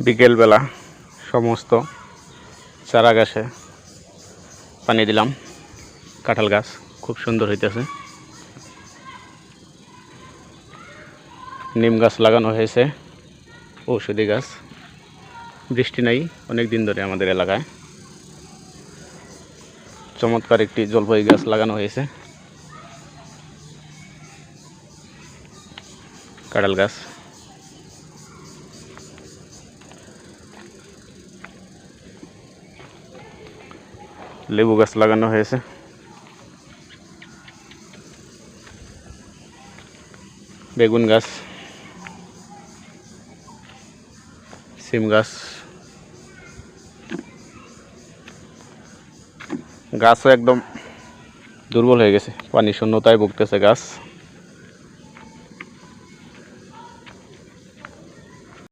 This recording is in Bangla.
বিকেলবেলা সমস্ত চারা গাছে পানি দিলাম। কাঁঠাল গাছ খুব সুন্দর হইতেছে। নিম গাছ লাগানো হয়েছে, ঔষধি গাছ। বৃষ্টি নাই অনেক দিন ধরে আমাদের এলাকায়। চমৎকার একটি জলপাই গাছ লাগানো হয়েছে। কাঁঠাল গাছ, লেবু গাছ লাগানো হয়েছে। বেগুন গাছ, সিম গাছ। গাছও একদম দুর্বল হয়ে গেছে, পানি শূন্যতায় ভুগতেছে গাছ।